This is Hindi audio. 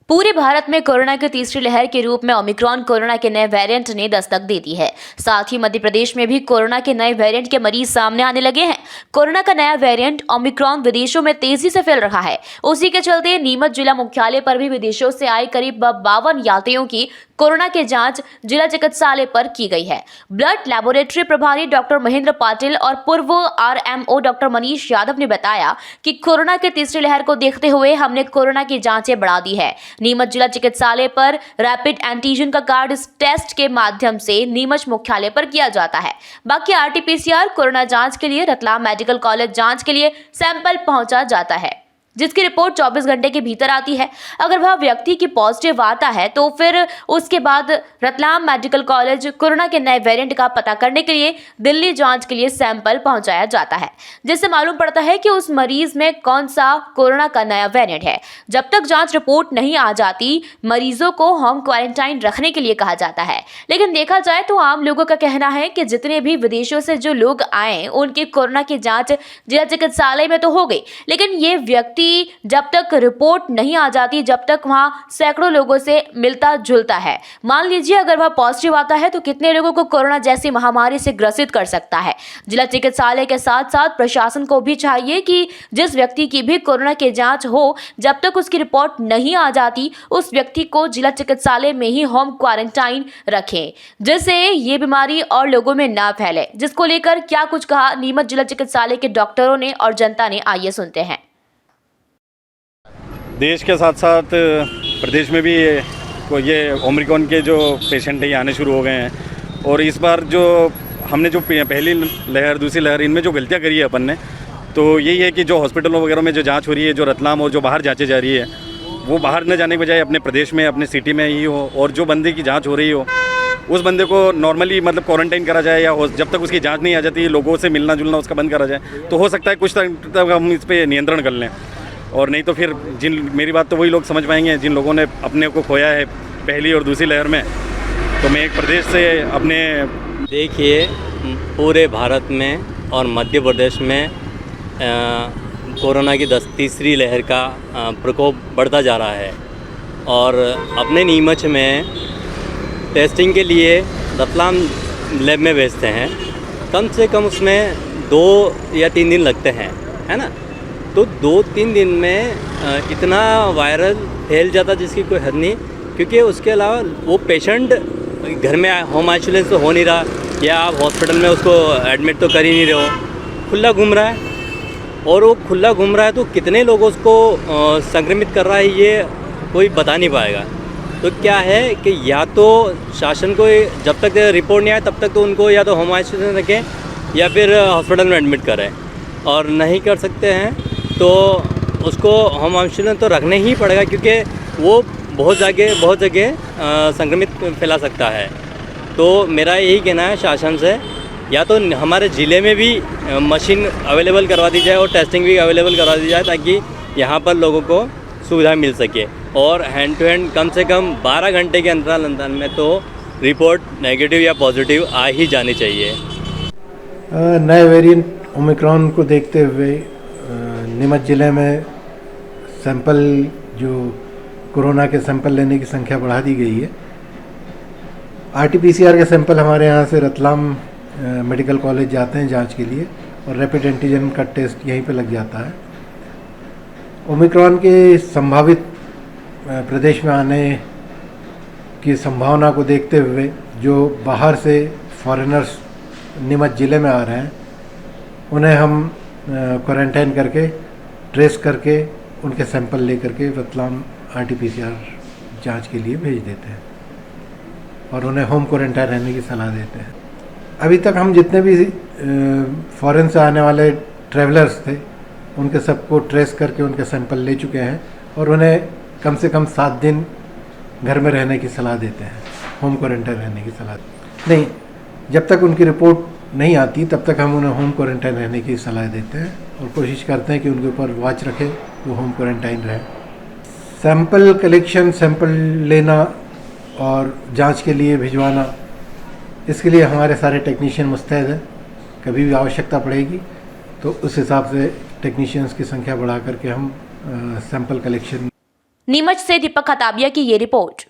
पूरे भारत में कोरोना की तीसरी लहर के रूप में ओमिक्रॉन कोरोना के नए वेरिएंट ने दस्तक दे दी है। साथ ही मध्य प्रदेश में भी कोरोना के नए वेरिएंट के मरीज सामने आने लगे हैं। कोरोना का नया वेरिएंट ओमिक्रॉन विदेशों में तेजी से फैल रहा है। उसी के चलते नीमच जिला मुख्यालय पर भी विदेशों से आए करीब 52 यात्रियों की कोरोना की जांच जिला चिकित्सालय पर की गई है। ब्लड लेबोरेटरी प्रभारी डॉक्टर महेंद्र पाटिल और पूर्व आरएमओ डॉक्टर मनीष यादव ने बताया कि कोरोना की तीसरी लहर को देखते हुए हमने कोरोना की जांचें बढ़ा दी है। नीमच जिला चिकित्सालय पर रैपिड एंटीजन का कार्ड इस टेस्ट के माध्यम से नीमच मुख्यालय पर किया जाता है। बाकी आरटीपीसीआर कोरोना जांच के लिए रतलाम मेडिकल कॉलेज जांच के लिए सैंपल पहुंचा जाता है, जिसकी रिपोर्ट 24 घंटे के भीतर आती है। अगर वह व्यक्ति की पॉजिटिव आता है तो फिर उसके बाद रतलाम मेडिकल कॉलेज कोरोना के नए वेरिएंट का पता करने के लिए दिल्ली जांच के लिए सैंपल पहुंचाया जाता है, जिससे मालूम पड़ता है कि उस मरीज में कौन सा कोरोना का नया वेरिएंट है। जब तक जांच रिपोर्ट नहीं आ जाती, मरीजों को होम क्वारंटाइन रखने के लिए कहा जाता है। लेकिन देखा जाए तो आम लोगों का कहना है कि जितने भी विदेशों से जो लोग आए उनकी कोरोना की जांच जिला चिकित्सालय में तो हो गई, लेकिन ये व्यक्ति जब तक रिपोर्ट नहीं आ जाती, जब तक वहां सैकड़ों लोगों से मिलता जुलता है। मान लीजिए अगर वह पॉजिटिव आता है तो कितने लोगों को कोरोना जैसी महामारी से ग्रसित कर सकता है। जिला चिकित्सालय के साथ साथ प्रशासन को भी चाहिए कि जिस व्यक्ति की भी कोरोना की जांच हो, जब तक उसकी रिपोर्ट नहीं आ जाती, उस व्यक्ति को जिला चिकित्सालय में ही होम क्वारंटाइन रखें, जिससे ये बीमारी और लोगों में ना फैले। जिसको लेकर क्या कुछ कहा नीमच जिला चिकित्सालय के डॉक्टरों ने और जनता ने, आइए सुनते हैं। देश के साथ साथ प्रदेश में भी ये ओमिक्रॉन के जो पेशेंट हैं ये आने शुरू हो गए हैं। और इस बार जो हमने जो पहली लहर दूसरी लहर इनमें जो गलतियां करी है अपन ने, तो यही है कि जो हॉस्पिटलों वगैरह में जो जांच हो रही है, जो रतलाम और जो बाहर जांचें जा रही है, वो बाहर न जाने के बजाय अपने प्रदेश में अपने सिटी में ही हो। और जो बंदे की जाँच हो रही हो उस बंदे को नॉर्मली मतलब क्वारंटाइन करा जाए, या जब तक उसकी जाँच नहीं आ जाती लोगों से मिलना जुलना उसका बंद करा जाए, तो हो सकता है कुछ तक हम इस पर नियंत्रण कर लें। और नहीं तो फिर मेरी बात तो वही लोग समझ पाएंगे जिन लोगों ने अपने को खोया है पहली और दूसरी लहर में। तो मैं एक प्रदेश से अपने देखिए, पूरे भारत में और मध्य प्रदेश में कोरोना की तीसरी लहर का प्रकोप बढ़ता जा रहा है। और अपने नीमच में टेस्टिंग के लिए रतलाम लैब में भेजते हैं। कम से कम उसमें 2 या 3 दिन लगते हैं, है ना। तो 2-3 दिन में इतना वायरल फैल जाता जिसकी कोई हद नहीं, क्योंकि उसके अलावा वो पेशेंट घर में होम आइसोलेशन तो हो नहीं रहा, या आप हॉस्पिटल में उसको एडमिट तो कर ही नहीं रहे हो, खुला घूम रहा है। और वो खुला घूम रहा है तो कितने लोगों को संक्रमित कर रहा है ये कोई बता नहीं पाएगा। तो क्या है कि या तो शासन को जब तक रिपोर्ट नहीं आए तब तक तो उनको या तो होम आइसोलेशन रखें या फिर हॉस्पिटल में एडमिट करें, और नहीं कर सकते हैं तो उसको होम आइसोलेशन तो रखने ही पड़ेगा, क्योंकि वो बहुत जगह संक्रमित फैला सकता है। तो मेरा यही कहना है शासन से, या तो हमारे ज़िले में भी मशीन अवेलेबल करवा दी जाए और टेस्टिंग भी अवेलेबल करवा दी जाए, ताकि यहाँ पर लोगों को सुविधा मिल सके। और हैंड टू हैंड कम से कम 12 घंटे के अंतराल में तो रिपोर्ट नेगेटिव या पॉजिटिव आ ही जानी चाहिए। नए वेरिएंट ओमिक्रॉन को देखते हुए नीमच ज़िले में सैंपल जो कोरोना के सैंपल लेने की संख्या बढ़ा दी गई है। आरटीपीसीआर के सैंपल हमारे यहाँ से रतलाम मेडिकल कॉलेज जाते हैं जांच के लिए, और रैपिड एंटीजन का टेस्ट यहीं पे लग जाता है। ओमिक्रॉन के संभावित प्रदेश में आने की संभावना को देखते हुए जो बाहर से फॉरेनर्स नीमच ज़िले में आ रहे हैं, उन्हें हम क्वारंटाइन करके ट्रेस करके उनके सैंपल लेकर के रतलाम आरटीपीसीआर जांच के लिए भेज देते हैं और उन्हें होम क्वारंटाइन रहने की सलाह देते हैं। अभी तक हम जितने भी फॉरेन से आने वाले ट्रैवलर्स थे उनके सबको ट्रेस करके उनके सैंपल ले चुके हैं, और उन्हें कम से कम 7 दिन घर में रहने की सलाह देते हैं, होम क्वारंटाइन रहने की सलाह नहीं। जब तक उनकी रिपोर्ट नहीं आती तब तक हम उन्हें होम क्वारंटाइन रहने की सलाह देते हैं और कोशिश करते हैं कि उनके ऊपर वॉच रखें, वो होम क्वारंटाइन रहे। सैंपल कलेक्शन, सैंपल लेना और जांच के लिए भिजवाना, इसके लिए हमारे सारे टेक्नीशियन मुस्तैद हैं। कभी भी आवश्यकता पड़ेगी तो उस हिसाब से टेक्नीशियंस की संख्या बढ़ा करके हम सैंपल कलेक्शन नीमच से दीपक खताबिया की ये रिपोर्ट।